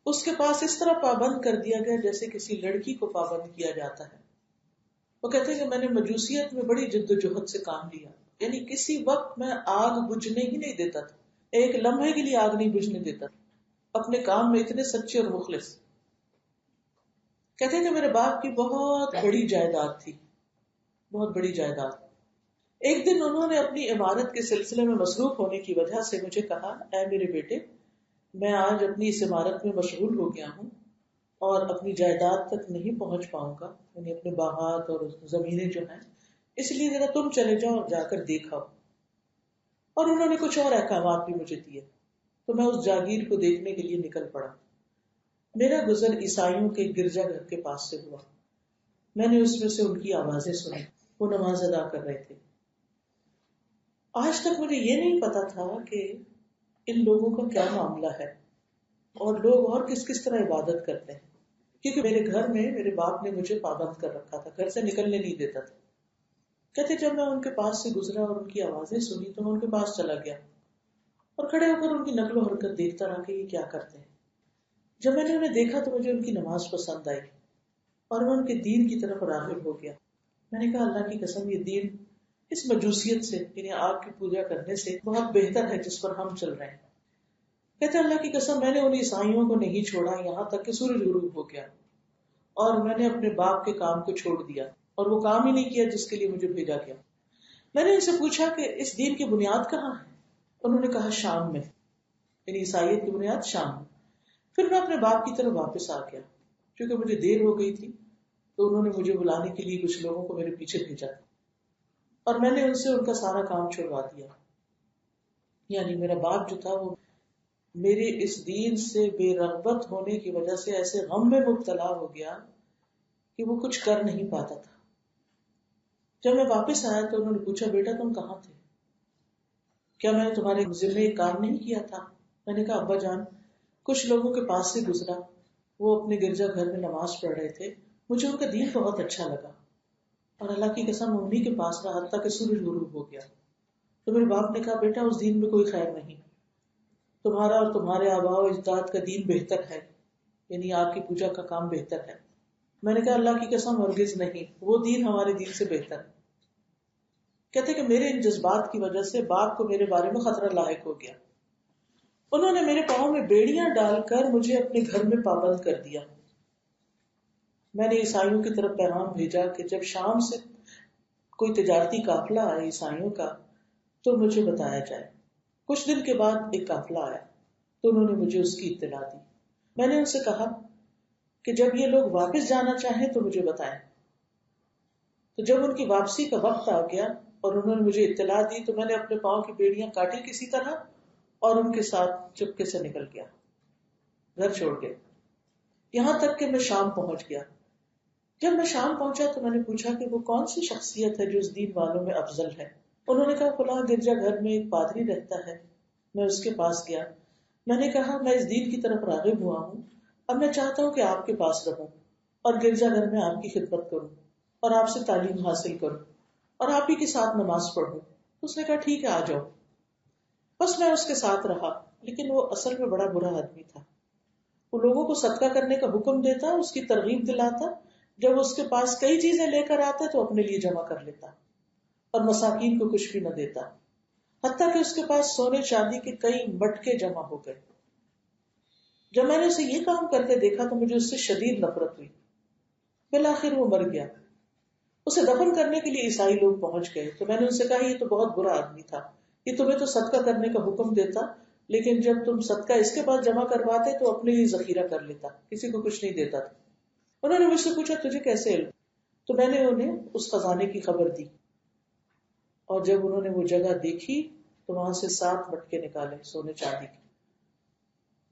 اس کے پاس اس طرح پابند کر دیا گیا جیسے کسی لڑکی کو پابند کیا جاتا ہے۔ وہ کہتے کہ میں نے مجوسیت میں بڑی جد و جہد سے کام لیا، یعنی کسی وقت میں آگ بجھنے ہی نہیں دیتا تھا، ایک لمحے کے لیے آگ نہیں بجھنے دیتا تھا، اپنے کام میں اتنے سچے اور مخلص۔ کہتے کہ میرے باپ کی بہت بڑی جائیداد تھی، بہت بڑی جائیداد۔ ایک دن انہوں نے اپنی عمارت کے سلسلے میں مصروف ہونے کی وجہ سے مجھے کہا، اے میرے بیٹے، میں آج اپنی اس عمارت میں مشغول ہو گیا ہوں اور اپنی جائیداد تک نہیں پہنچ پاؤں گا، یعنی اپنے باغات اور زمینیں جو ہیں، اس لیے ذرا تم چلے جاؤ اور جا کر دیکھاؤ۔ اور انہوں نے کچھ اور احکامات بھی مجھے دیے، تو میں اس جاگیر کو دیکھنے کے لیے نکل پڑا۔ میرا گزر عیسائیوں کے گرجا گھر کے پاس سے ہوا۔ میں نے اس میں سے ان کی آوازیں سنی، وہ نماز ادا کر رہے تھے۔ آج تک مجھے یہ نہیں پتا تھا کہ ان لوگوں کا کیا معاملہ ہے اور لوگ اور کس کس طرح عبادت کرتے ہیں، کیونکہ میرے گھر میں میرے باپ نے مجھے پابند کر رکھا تھا، گھر سے نکلنے نہیں دیتا تھا۔ کہتے جب میں ان کے پاس سے گزرا اور ان کی آوازیں سنی تو میں ان کے پاس چلا گیا اور کھڑے ہو کر ان کی نقل و حرکت دیکھتا رہا کہ یہ کیا کرتے ہیں۔ جب میں نے انہیں دیکھا تو مجھے ان کی نماز پسند آئی اور میں ان کے دین کی طرف راغب ہو گیا۔ میں نے کہا اللہ کی قسم یہ دین اس مجوسیت سے یعنی آگ کی پوجا کرنے سے بہت بہتر ہے جس پر ہم چل رہے ہیں۔ کہتے اللہ کی قسم میں نے ان عیسائیوں کو نہیں چھوڑا یہاں تک کہ سورج غروب ہو گیا، اور میں نے اپنے باپ کے کام کو چھوڑ دیا اور وہ کام ہی نہیں کیا جس کے لیے مجھے بھیجا گیا۔ میں نے ان سے پوچھا کہ اس دین کی بنیاد کہاں ہے؟ انہوں نے کہا شام میں، یعنی عیسائیت کی بنیاد شام میں۔ پھر میں اپنے باپ کی طرف واپس آ گیا، کیونکہ مجھے دیر ہو گئی تھی تو انہوں نے مجھے بلانے کے لیے کچھ لوگوں کو میرے پیچھے بھیجا اور میں نے ان سے ان کا سارا کام چھڑوا دیا۔ یعنی میرا باپ جو تھا وہ میرے اس دین سے بے رغبت ہونے کی وجہ سے ایسے غم میں مبتلا ہو گیا کہ وہ کچھ کر نہیں پاتا تھا۔ جب میں واپس آیا تو انہوں نے پوچھا بیٹا تم کہاں تھے؟ کیا میں نے تمہارے ذمہ ایک کام نہیں کیا تھا؟ میں نے کہا ابا جان کچھ لوگوں کے پاس سے گزرا، وہ اپنے گرجا گھر میں نماز پڑھ رہے تھے، مجھے ان کا دین بہت اچھا لگا اور اللہ کی قسم انہی کے پاس رہا حتیٰ کہ سورج غروب ہو گیا۔ تو میرے باپ نے کہا بیٹا اس دین میں کوئی خیر نہیں، تمہارا اور تمہارے آباء و اجداد کا دین بہتر ہے، یعنی آپ کی پوجا کا کام بہتر ہے۔ میں نے کہا اللہ کی قسم ہرگز نہیں، وہ دین ہمارے دین سے بہتر ہے۔ کہتے کہ میرے ان جذبات کی وجہ سے باپ کو میرے بارے میں خطرہ لاحق ہو گیا۔ انہوں نے میرے پاؤں میں بیڑیاں ڈال کر مجھے اپنے گھر میں پابند کر دیا۔ میں نے عیسائیوں کی طرف پیغام بھیجا کہ جب شام سے کوئی تجارتی قافلہ آئے عیسائیوں کا تو مجھے بتایا جائے۔ کچھ دن کے بعد ایک قافلہ آیا تو انہوں نے مجھے اس کی اطلاع دی۔ میں نے ان سے کہا کہ جب یہ لوگ واپس جانا چاہیں تو مجھے بتائیں۔ تو جب ان کی واپسی کا وقت آ گیا اور انہوں نے مجھے اطلاع دی تو میں نے اپنے پاؤں کی بیڑیاں کاٹی کسی طرح اور ان کے ساتھ چپکے سے نکل گیا، گھر چھوڑ گیا، یہاں تک کہ میں شام پہنچ گیا۔ جب میں شام پہنچا تو میں نے پوچھا کہ وہ کون سی شخصیت ہے جو اس دین والوں میں افضل ہے؟ انہوں نے کہا فلاں گرجا گھر میں ایک پادری رہتا ہے۔ میں اس کے پاس گیا، میں نے کہا میں اس دین کی طرف راغب ہوا ہوں، اب میں چاہتا ہوں کہ آپ کے پاس رہوں اور گرجا گھر میں آپ کی خدمت کروں اور آپ سے تعلیم حاصل کروں اور آپ ہی کے ساتھ نماز پڑھوں۔ اس نے کہا ٹھیک ہے آ جاؤ۔ بس میں اس کے ساتھ رہا، لیکن وہ اصل میں بڑا برا آدمی تھا۔ وہ لوگوں کو صدقہ کرنے کا حکم دیتا، اس کی ترغیب دلاتا، جب اس کے پاس کئی چیزیں لے کر آتا تو اپنے لیے جمع کر لیتا اور مساکین کو کچھ بھی نہ دیتا، حتیٰ کہ اس کے پاس سونے چاندی کے کئی مٹکے جمع ہو گئے۔ جب میں نے اسے یہ کام کرتے دیکھا تو مجھے اس سے شدید نفرت ہوئی۔ بالآخر وہ مر گیا۔ اسے دفن کرنے کے لیے عیسائی لوگ پہنچ گئے تو میں نے ان سے کہا یہ تو بہت برا آدمی تھا، یہ تمہیں تو صدقہ کرنے کا حکم دیتا، لیکن جب تم صدقہ اس کے پاس جمع کرواتے تو اپنے لیے ذخیرہ کر لیتا، کسی کو کچھ نہیں دیتا تھا. انہوں نے مجھ سے پوچھا تجھے کیسے علم؟ تو میں نے انہیں اس خزانے کی خبر دی، اور جب انہوں نے وہ جگہ دیکھی تو وہاں سے 7 مٹکے نکالے سونے چاندی کے.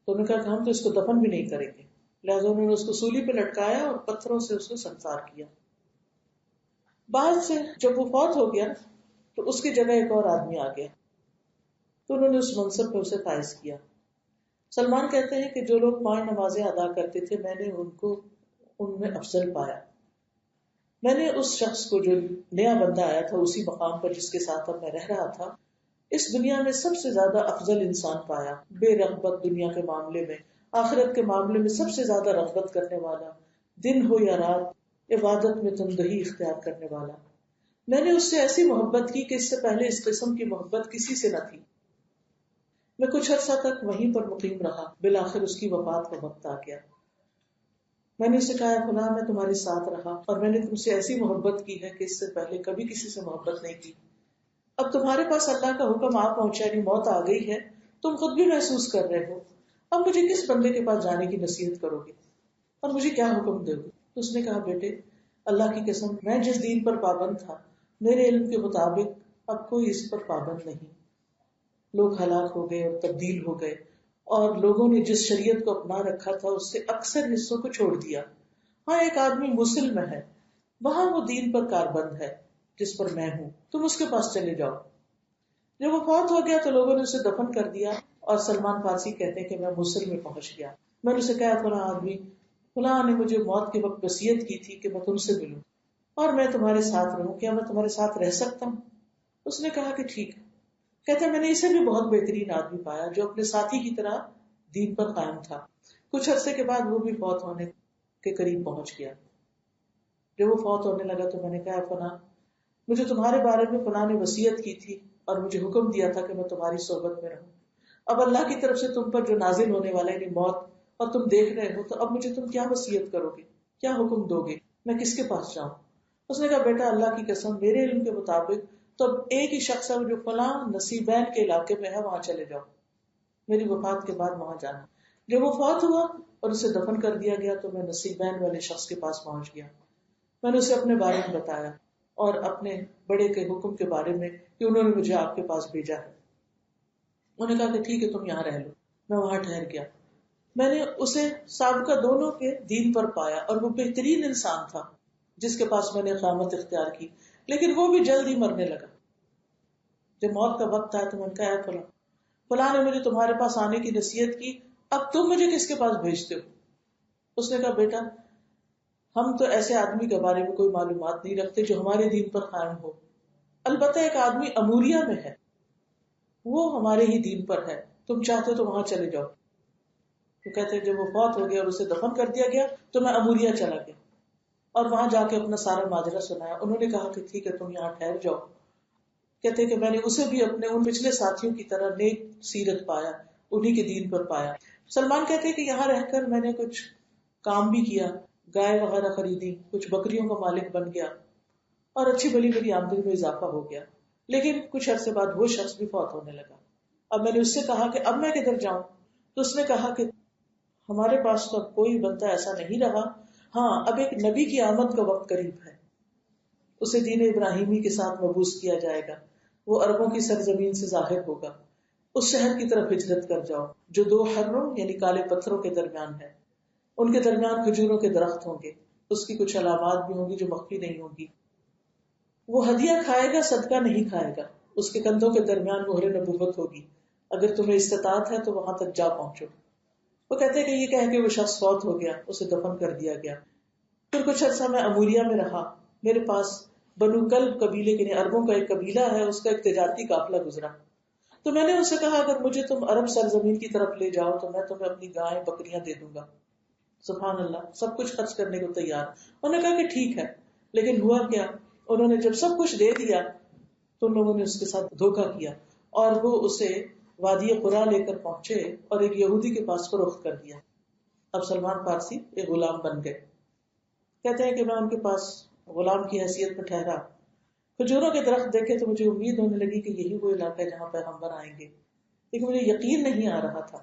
تو انہوں نے کہا کہ ہم تو اس کو دفن بھی نہیں کریں گے، لہٰذا انہوں نے اس کو سولی پہ لٹکایا اور پتھروں سے اس کو سنسار کیا. بعد سے جب وہ فوت ہو گیا تو اس کی جگہ ایک اور آدمی آ گیا، تو انہوں نے اس منصب پہ اسے فائز کیا. سلمان کہتے ہیں کہ جو لوگ 5 نمازیں ادا کرتے تھے میں نے ان میں افضل پایا. میں نے اس شخص کو جو نیا بندہ آیا تھا اسی مقام پر جس کے ساتھ اب میں رہ رہا تھا، اس دنیا میں سب سے زیادہ افضل انسان پایا، بے رغبت دنیا کے معاملے میں، آخرت کے معاملے میں سب سے زیادہ رغبت کرنے والا، دن ہو یا رات عبادت میں تندہی اختیار کرنے والا. میں نے اس سے ایسی محبت کی کہ اس سے پہلے اس قسم کی محبت کسی سے نہ تھی. میں کچھ عرصہ تک وہیں پر مقیم رہا، بالآخر اس کی وفات کا وقت آ گیا. میں نے اسے کہا فلاں میں تمہارے ساتھ رہا اور میں نے تم سے ایسی محبت کی ہے کہ اس سے پہلے کبھی کسی سے محبت نہیں کی. اب تمہارے پاس اللہ کا حکم آ پہنچا، یعنی موت آ گئی ہے، تم خود بھی محسوس کر رہے ہو، اب مجھے کس بندے کے پاس جانے کی نصیحت کرو گے اور مجھے کیا حکم دو گے؟ تو اس نے کہا بیٹے اللہ کی قسم میں جس دین پر پابند تھا میرے علم کے مطابق اب کوئی اس پر پابند نہیں. لوگ ہلاک ہو گئے اور تبدیل ہو گئے، اور لوگوں نے جس شریعت کو اپنا رکھا تھا اس سے اکثر حصوں کو چھوڑ دیا. ہاں ایک آدمی مسلم ہے، وہاں وہ دین پر کاربند ہے جس پر میں ہوں، تم اس کے پاس چلے جاؤ. جب وہ فوت ہو گیا تو لوگوں نے اسے دفن کر دیا، اور سلمان فارسی کہتے ہیں کہ میں موصل میں پہنچ گیا. میں نے اسے کہا فلاں آدمی فلاں نے مجھے موت کے وقت وصیت کی تھی کہ میں تم سے ملوں اور میں تمہارے ساتھ رہوں، کیا میں تمہارے ساتھ رہ سکتا ہوں؟ اس نے کہا کہ ٹھیک ہے. کہتے ہیں میں نے اسے بھی بہت بہترین آدمی پایا جو اپنے ساتھی کی طرح دین پر قائم تھا. کچھ عرصے کے بعد وہ بھی فوت ہونے کے قریب پہنچ گیا. جب وہ فوت ہونے لگا تو میں نے کہا فلاں مجھے تمہارے بارے میں فلاں نے وصیت کی تھی اور مجھے حکم دیا تھا کہ میں تمہاری صحبت میں رہوں. اب اللہ کی طرف سے تم پر جو نازل ہونے والا ہے یعنی موت، اور تم دیکھ رہے ہو، تو اب مجھے تم کیا وصیت کرو گے، کیا حکم دو گے، میں کس کے پاس جاؤں؟ اس نے کہا بیٹا اللہ کی قسم میرے علم کے مطابق تو اب ایک ہی شخص ہے جو فلاں نصیبین کے علاقے میں ہے، وہاں چلے جاؤ، میری وفات کے بعد وہاں جانا. جب وہ فوت ہوا اور اسے دفن کر دیا گیا تو میں نصیبین والے شخص کے پاس پہنچ گیا. میں نے اسے اپنے بارے میں بتایا اور اپنے بڑے کے حکم کے بارے میں کہ انہوں نے مجھے آپ کے پاس بھیجا ہے. انہوں نے کہا کہ ٹھیک ہے تم یہاں رہ لو. میں وہاں ٹھہر گیا. میں نے اسے سابقہ دونوں کے دین پر پایا اور وہ بہترین انسان تھا جس کے پاس میں نے اقامت اختیار کی، لیکن وہ بھی جلد ہی مرنے لگا. جب موت کا وقت آیا تو میں نے کہا فلاں فلاں نے مجھے تمہارے پاس آنے کی نصیحت کی، اب تم مجھے کس کے پاس بھیجتے ہو؟ اس نے کہا بیٹا ہم تو ایسے آدمی کے بارے میں کوئی معلومات نہیں رکھتے جو ہمارے دین پر قائم ہو، البتہ ایک آدمی اموریہ میں ہے وہ ہمارے ہی دین پر ہے، تم چاہتے تو وہاں چلے جاؤ. تو کہتے ہیں جب وہ فوت ہو گیا اور اسے دفن کر دیا گیا تو میں اموریہ چلا گیا اور وہاں جا کے اپنا سارا ماجرا سنایا. انہوں نے کہا کہ ٹھیک ہے تم یہاں ٹھہر جاؤ. کہتے ہیں کہ میں نے اسے بھی اپنے ان پچھلے ساتھیوں کی طرح نیک سیرت پایا، انہی کے دین پر پایا. سلمان کہتے ہیں کہ یہاں رہ کر میں نے کچھ کام بھی کیا، گائے وغیرہ خریدی، کچھ بکریوں کا مالک بن گیا اور اچھی بلی میری آمدنی میں اضافہ ہو گیا. لیکن کچھ عرصے بعد وہ شخص بھی فوت ہونے لگا. اب میں نے اس سے کہا کہ اب میں کدھر جاؤں؟ تو اس نے کہا کہ ہمارے پاس تو اب کوئی بندہ ایسا نہیں رہا، ہاں اب ایک نبی کی آمد کا وقت قریب ہے، اسے دین ابراہیمی کے ساتھ مبعوث کیا جائے گا، وہ عربوں کی سرزمین سے ظاہر ہوگا، اس شہر کی طرف ہجرت کر جاؤ جو 2 حروں یعنی کالے پتھروں کے درمیان ہے، ان کے درمیان کھجوروں کے درخت ہوں گے، اس کی کچھ علامات بھی ہوں گی جو مخفی نہیں ہوگی. وہ ہدیہ کھائے گا صدقہ نہیں کھائے گا، اس کے کندھوں کے درمیان مہر نبوت ہوگی، اگر تمہیں استطاعت ہے تو وہاں تک جا پہنچو. وہ کہتے ہیں کہ یہ کہہ کے وہ شخص فوت ہو گیا، اسے دفن کر دیا گیا. پھر کچھ عرصہ میں اموریہ میں رہا. میرے پاس بنو کلب قبیلے کے عربوں کا ایک قبیلہ ہے، اس کا ایک تجارتی قافلہ گزرا. تو میں نے ان سے کہا اگر مجھے تم عرب سرزمین کی طرف لے جاؤ تو میں تمہیں اپنی گائیں بکریاں دے دوں گا. سبحان اللہ، سب کچھ خرچ کرنے کو تیار. انہوں نے کہا کہ ٹھیک ہے. لیکن ہوا کیا، انہوں نے جب سب کچھ دے دیا تو ان لوگوں نے اس کے ساتھ دھوکا کیا اور وہ اسے وادی قرا لے کر پہنچے اور ایک یہودی کے پاس فروخت کر دیا. اب سلمان فارسی ایک غلام بن گئے. کہتے ہیں کہ میں ان کے پاس غلام کی حیثیت میں ٹھہرا. کھجوروں کے درخت دیکھے تو مجھے امید ہونے لگی کہ یہی وہ علاقہ ہے جہاں پیغمبر آئیں گے. لیکن مجھے یقین نہیں آ رہا تھا.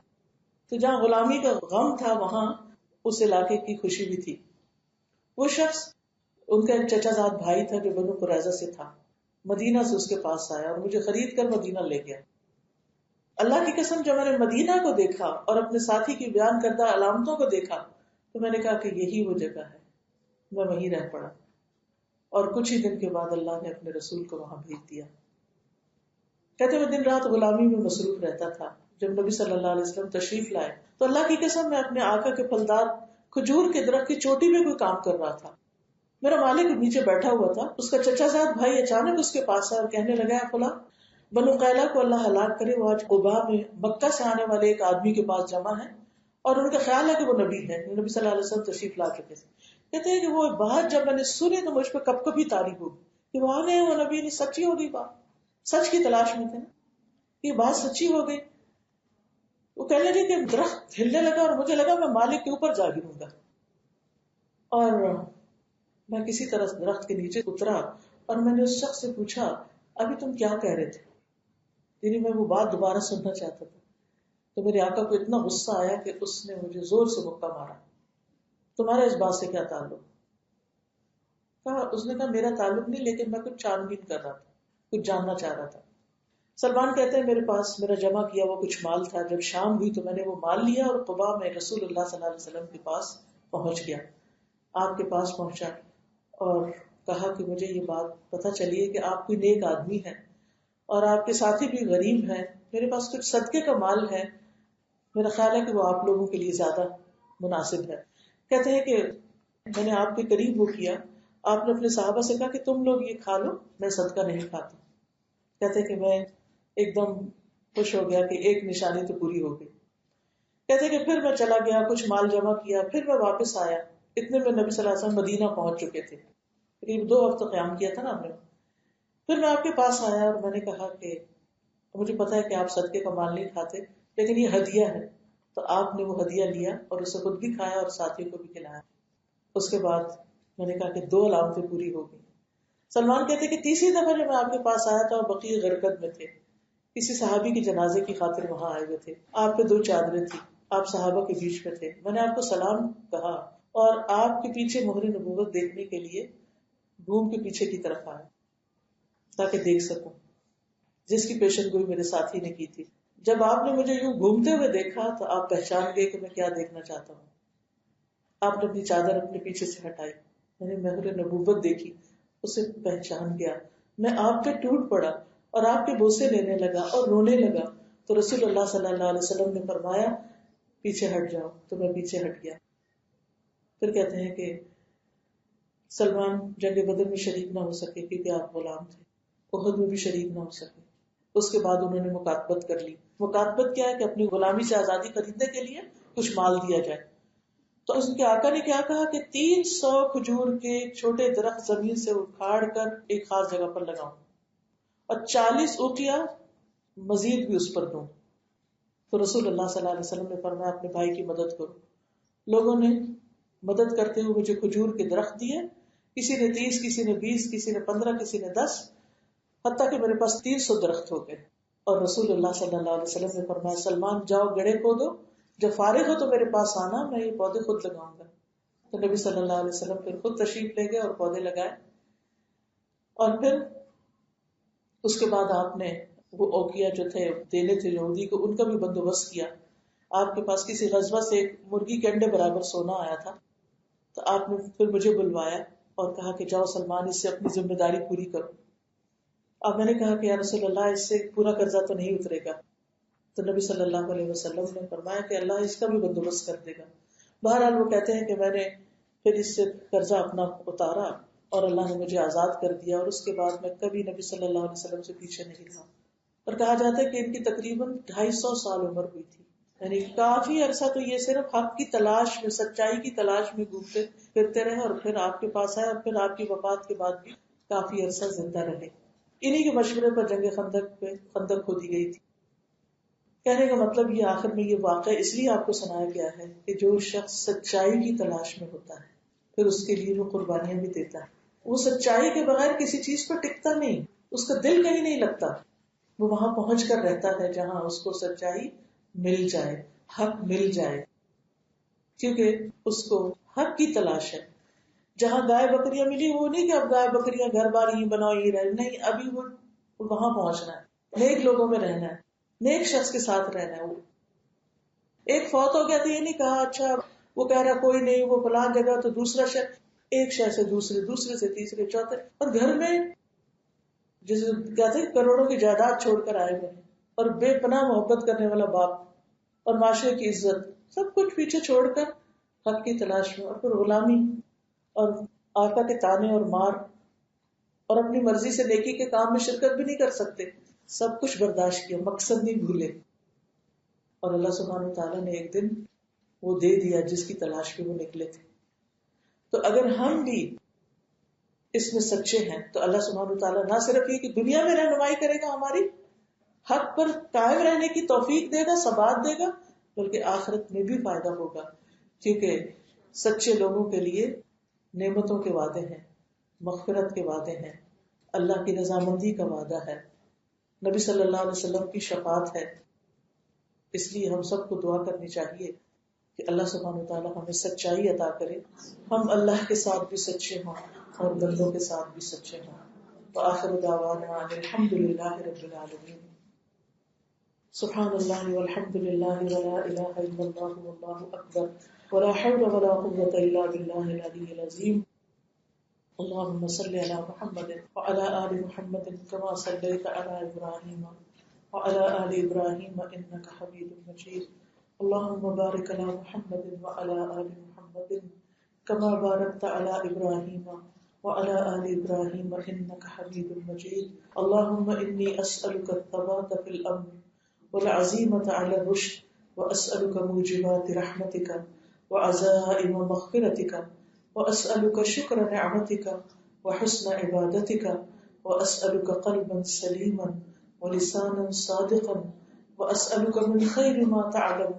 تو جہاں غلامی کا غم تھا وہاں اس علاقے کی خوشی بھی تھی. وہ شخص ان کا ایک چچا زاد بھائی تھا جو بنو قریظہ سے تھا، مدینہ سے اس کے پاس آیا اور مجھے خرید کر مدینہ لے گیا. اللہ کی قسم جب میں نے مدینہ کو دیکھا اور اپنے ساتھی کی بیان کردہ علامتوں کو دیکھا تو میں نے کہا کہ یہی وہ جگہ ہے. میں وہیں رہ پڑا اور کچھ ہی دن کے بعد اللہ نے اپنے رسول کو وہاں بھیج دیا. کہتے میں دن رات غلامی میں مصروف رہتا تھا. جب نبی صلی اللہ علیہ وسلم تشریف لائے تو اللہ کی قسم میں اپنے آقا کے پھلدار کھجور کے درخت کی چوٹی میں کوئی کام کر رہا تھا. میرا مالک نیچے بیٹھا ہوا تھا. اس کا چچا زاد بھائی اچانک اس کے پاس آیا اور کہنے لگا ہے فلاں بنو قیلا کو اللہ ہلاک کرے، وہ آج قباء میں مکہ سے آنے والے ایک آدمی کے پاس جمع ہے اور ان کا خیال ہے کہ وہ نبی ہے. نبی صلی اللہ علیہ وسلم تشریف لا چکے تھے. کہتے ہیں کہ وہ بات جب میں نے سنی تو مجھ پہ کب کبھی تاریخ ہوگی کہ وہ آ گئے وہ نبی نہیں، سچی ہو گئی بات. سچ کی تلاش میں تھے نا، یہ بات سچی ہو گئی. وہ کہنے لگے کہ درخت ہلنے لگا اور مجھے لگا میں مالک کے اوپر جا گروں گا. اور میں کسی طرح درخت کے نیچے اترا اور میں نے اس شخص سے پوچھا ابھی تم کیا کہہ رہے تھے؟ یعنی میں وہ بات دوبارہ سننا چاہتا تھا. تو میرے آقا کو اتنا غصہ آیا کہ اس نے مجھے زور سے مکہ مارا. تمہارا اس بات سے کیا تعلق؟ اس نے کہا میرا تعلق نہیں، لیکن میں کچھ چھان بین کر رہا تھا، کچھ جاننا چاہ رہا تھا. سلمان کہتے ہیں میرے پاس میرا جمع کیا وہ کچھ مال تھا. جب شام ہوئی تو میں نے وہ مال لیا اور قباء میں رسول اللہ صلی اللہ علیہ وسلم کے پاس پہنچ گیا. آپ کے پاس پہنچا اور کہا کہ مجھے یہ بات پتہ چلی ہے کہ آپ کوئی نیک آدمی ہے اور آپ کے ساتھی بھی غریب ہیں. میرے پاس کچھ صدقے کا مال ہے، میرا خیال ہے کہ وہ آپ لوگوں کے لیے زیادہ مناسب ہے. کہتے ہیں کہ میں نے آپ کے قریب وہ کیا، آپ نے اپنے صحابہ سے کہا کہ تم لوگ یہ کھا لو، میں صدقہ نہیں کھاتا. کہتے ہیں کہ میں ایک دم خوش ہو گیا کہ ایک نشانی تو پوری ہو گئی. کہتے ہیں کہ پھر میں چلا گیا، کچھ مال جمع کیا، پھر میں واپس آیا. اتنے میں نبی صلی اللہ علیہ وسلم مدینہ پہنچ چکے تھے. قریب 2 ہفتے قیام کیا تھا نا ہم نے. پھر میں آپ کے پاس آیا اور میں نے کہا کہ مجھے پتا ہے کہ آپ صدقے کا مال نہیں کھاتے لیکن یہ ہدیہ ہے. تو آپ نے وہ ہدیہ لیا اور اسے خود بھی کھایا اور ساتھی کو بھی کھلایا. اس کے بعد میں نے کہا کہ 2 علامتیں پوری ہو گئی. سلمان کہتے کہ تیسری دفعہ جب میں آپ کے پاس آیا تو آپ بقیع غرقد میں تھے، کسی صحابی کے جنازے کی خاطر وہاں آئے ہوئے تھے. آپ پہ 2 چادریں تھی، آپ صحابہ کے بیچ میں تھے. میں نے آپ کو سلام کہا اور آپ کے پیچھے مہر نبوت دیکھنے کے لیے گھوم کے پیچھے کی طرف آیا تاکہ دیکھ سکوں جس کی پیشن گوئی میرے ساتھی نے کی تھی. جب آپ نے مجھے یوں گھومتے ہوئے دیکھا تو آپ پہچان گئے کہ میں کیا دیکھنا چاہتا ہوں. آپ نے اپنی چادر اپنے پیچھے سے ہٹائی، میں نے مہر نبوت دیکھی، اسے پہچان گیا. میں آپ پہ ٹوٹ پڑا اور آپ کے بوسے لینے لگا اور رونے لگا. تو رسول اللہ صلی اللہ علیہ وسلم نے فرمایا پیچھے ہٹ جاؤ، تو میں پیچھے ہٹ گیا. پھر کہتے ہیں کہ سلمان جنگ بدر میں شریک نہ ہو سکے کیونکہ آپ غلام تھے، احد میں بھی شریک نہ ہو سکے. اس کے بعد انہوں نے مکاتبت کر لی. مکاتبت کیا ہے کہ اپنی غلامی سے آزادی خریدنے کے لیے کچھ مال دیا جائے. تو اس کے آقا نے کیا کہا کہ 300 کھجور کے چھوٹے درخت زمین سے اکھاڑ کر ایک خاص جگہ پر لگاؤں اور 40 اوقیہ مزید بھی اس پر دوں. تو رسول اللہ صلی اللہ علیہ وسلم نے فرمایا اپنے بھائی کی مدد کرو. لوگوں نے مدد کرتے ہوئے مجھے کھجور کے درخت دیے، کسی نے 30، کسی نے 20، کسی نے 15، کسی نے 10، حتیٰ کہ میرے پاس 300 درخت ہو گئے. اور رسول اللہ صلی اللہ علیہ وسلم نے فرمایا سلمان جاؤ گڑھے کھودو، جب فارغ ہو تو میرے پاس آنا، میں یہ پودے خود لگاؤں گا. تو نبی صلی اللہ علیہ وسلم پھر خود تشریف لے گئے اور پودے لگائے. اور پھر اس کے بعد آپ نے وہ اوقیہ جو تھے دینے تھے یہودی کو، ان کا بھی بندوبست کیا. آپ کے پاس کسی غزوہ سے ایک مرغی کے انڈے برابر سونا آیا تھا، تو آپ نے پھر مجھے بلوایا اور کہا کہ جاؤ سلمان اس سے اپنی ذمہ داری پوری کرو. اب میں نے کہا کہ یا رسول اللہ اس سے پورا قرضہ تو نہیں اترے گا. تو نبی صلی اللہ علیہ وسلم نے فرمایا کہ اللہ اس کا بھی بندوبست کر دے گا. بہرحال وہ کہتے ہیں کہ میں نے پھر اس سے قرضہ اپنا اتارا اور اللہ نے مجھے آزاد کر دیا، اور اس کے بعد میں کبھی نبی صلی اللہ علیہ وسلم سے پیچھے نہیں رہا. اور کہا جاتا ہے کہ ان کی تقریباً 250 سال عمر ہوئی تھی، یعنی کافی عرصہ تو یہ صرف حق کی تلاش میں، سچائی کی تلاش میں گھومتے پھرتے رہے اور پھر آپ کے پاس آئے اور پھر آپ کی وفات کے بعد بھی کافی عرصہ زندہ رہے. انہی کے مشورے پر جنگ خندق کھودی گئی تھی. کہنے کا مطلب یہ آخر میں یہ واقعہ اس لیے آپ کو سنایا گیا ہے کہ جو شخص سچائی کی تلاش میں ہوتا ہے پھر اس کے لیے وہ قربانیاں بھی دیتا ہے. وہ سچائی کے بغیر کسی چیز پر ٹکتا نہیں، اس کا دل کہیں نہیں لگتا. وہ وہاں پہنچ کر رہتا ہے جہاں اس کو سچائی مل جائے، حق مل جائے، کیونکہ اس کو حق کی تلاش ہے. جہاں گائے بکریاں ملی وہ نہیں کہ اب گائے بکریاں گھر بار ہی بناؤ ہی رہے، نہیں، ابھی وہ وہاں پہنچنا ہے، نیک لوگوں میں رہنا ہے، نیک شخص کے ساتھ رہنا ہے. وہ ایک فوت ہو گیا تو یہ نہیں کہا اچھا وہ کہہ رہا کوئی نہیں وہ فلاں جگہ، تو دوسرا شہر، ایک شہر سے دوسرے، دوسرے سے تیسرے، چوتھے، اور گھر میں جسے کہتے ہیں کروڑوں کی جائیداد چھوڑ کر آئے ہوئے، اور بے پناہ محبت کرنے والا باپ اور معاشرے کی عزت، سب کچھ پیچھے چھوڑ کر حق کی تلاش میں، اور پھر غلامی اور آقا کے تانے اور مار، اور اپنی مرضی سے نیکی کے کام میں شرکت بھی نہیں کر سکتے، سب کچھ برداشت کیا، مقصد نہیں بھولے. اور اللہ سبحانہ وتعالیٰ نے ایک دن وہ دے دیا جس کی تلاش میں وہ نکلے تھے. تو اگر ہم بھی اس میں سچے ہیں تو اللہ سبحانہ وتعالیٰ نہ صرف یہ کہ دنیا میں رہنمائی کرے گا، ہماری حق پر قائم رہنے کی توفیق دے گا، ثبات دے گا، بلکہ آخرت میں بھی فائدہ ہوگا، کیونکہ سچے لوگوں کے لیے نعمتوں کے وعدے ہیں، مغفرت کے وعدے ہیں، اللہ کی رضامندی کا وعدہ ہے، نبی صلی اللہ علیہ وسلم کی شفاعت ہے. اس لیے ہم سب کو دعا کرنی چاہیے کہ اللہ سبحانہ وتعالیٰ ہمیں سچائی عطا کرے، ہم اللہ کے ساتھ بھی سچے ہوں اور بندوں کے ساتھ بھی سچے ہوں. وآخر دعوانا ان الحمد للہ رب العالمین. سبحان اللہ والحمد للہ ولا الہ الا اللہ واللہ اکبر ولا حول ولا قوة الا باللہ العلی العظیم. اللهم صل على محمد وعلى آل محمد كما صليت على إبراهيم وعلى آل إبراهيم إنك حميد مجيد. اللهم بارك على محمد وعلى آل محمد كما باركت على إبراهيم وعلى آل إبراهيم إنك حميد مجيد. اللهم إني أسألك الثبات في الأمر والعزيمة على الرشد وأسألك موجبات رحمتك وعزائم مغفرتك وأسألك شكر نعمتك وحسن عبادتك وأسألك قلبا سليما ولسانا صادقا وأسألك من خير ما تعلم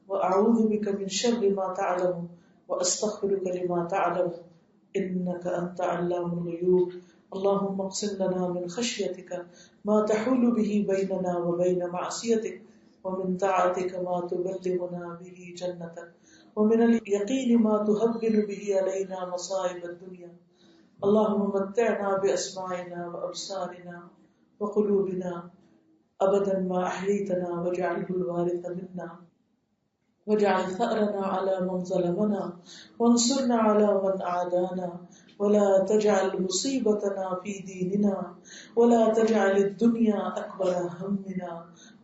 وأعوذ بك من شر ما تعلم وأستغفرك لما تعلم إنك أنت علام الغيوب. اللهم اقسم لنا من خشيتك ما تحول به بيننا وبين معصيتك ومن طاعتك ما تبلغنا به جنتك ومن اليقين ما تهون به علينا مصائب الدنيا. اللهم متعنا بأسماعنا وأبصارنا وقلوبنا أبدا ما أحييتنا واجعله الوارث منا واجعل ثأرنا على من ظلمنا وانصرنا على من عادانا ولا تجعل مصيبتنا في ديننا ولا تجعل الدنيا أكبر همنا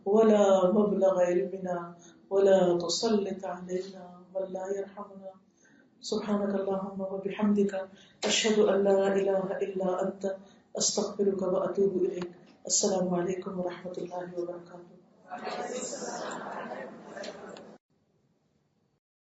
ولا مبلغ علمنا ولا تسلط علينا من لا يرحمنا. سبحانك اللهم وبحمدك أشهد أن لا إله إلا أنت أستغفرك وأتوب إليك. السلام علیکم ورحمۃ اللہ وبرکاتہ.